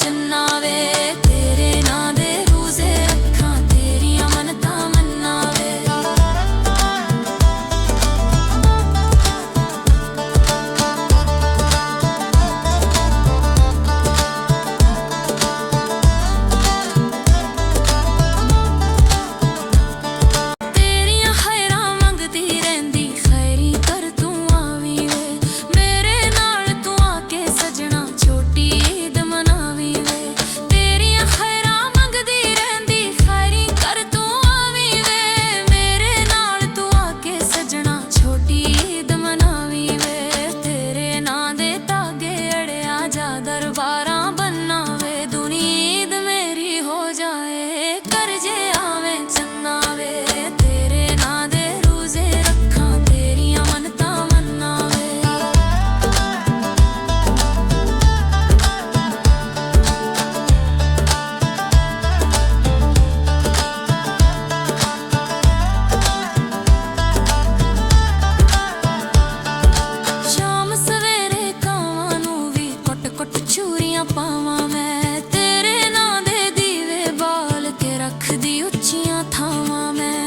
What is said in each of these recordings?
चन्ना वे तेरे नां दे रोजे रखां तेरियां मनता मन्ना वे। तेरियां खैरां मंगदी रहिंदी खैरी कर तू आवी वे मेरे नाल तू आके सजना छोटी ईद मनावी वे। तेरियां खैरां मंगदी रहिंदी खैरी कर तू आवी वे मेरे नाल तू आके सजना छोटी ईद मनावी वे। तेरे नां दे धागे अड़िया जा दरबारां बनना वे दुनी ईद मेरी हो जाए कर जे आवे चन्ना वे तेरे नां दे रोजे रखां तेरियां मनता मन्ना वे। शाम सवेरे कावां नूं वी कुट कुट चूरियां पावां मैं तेरे नां दे दीवे बाल के रखदी उच्चियां थावां मैं।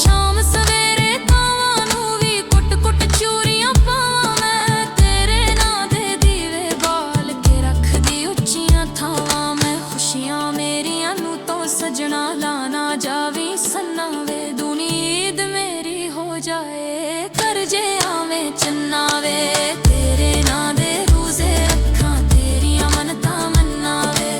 शाम सवेरे कावां नूं वी कुट कुट चूरियां पावां मैं तेरे नां दे दीवे बाल के रखदी उच्चियां थावां मैं। खुशियां मेरियां नूं तो सजना लाना जावी सन्ना वे दुनी ईद मेरी हो जाए कर जे आवे चन्ना वे तेरे नां दे रोजे रखां तेरियां मनता मन्ना वे।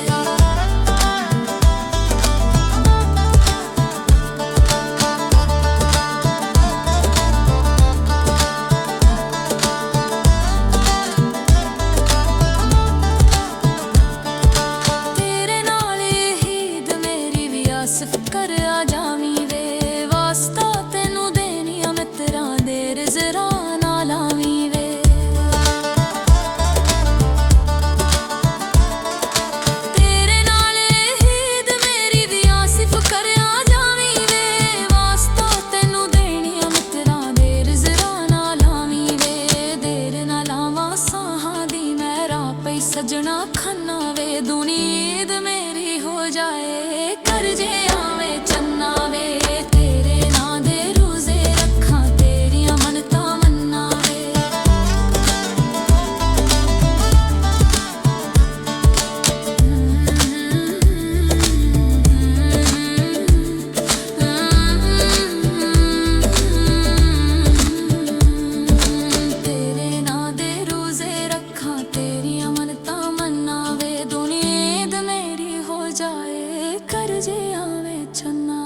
तेरे नाल ईद मेरी भी आस फिकर आ जावी वे वास्ता तैनू देनियां मित्तरां दे रिजरां ना लावी वे। तेरे नाल ईद मेरी भी आस फिकर आ जावी वे वास्ता तैनू देनियां मित्तरां दे रिजरां ना लावी वे। देर ना लावां साहां दी मैं राह पई सजना खाना वे दुनी ईद मेरी हो जाए कर जे आवे चन्ना वे तेरे नां दे रोजे रखां तेरियां मनता मन्ना वे। तेरे नां दे रोजे रखां तेरियां मनता मन्ना वे दुनी ईद मेरी हो जाए कर जे आवे चन्ना।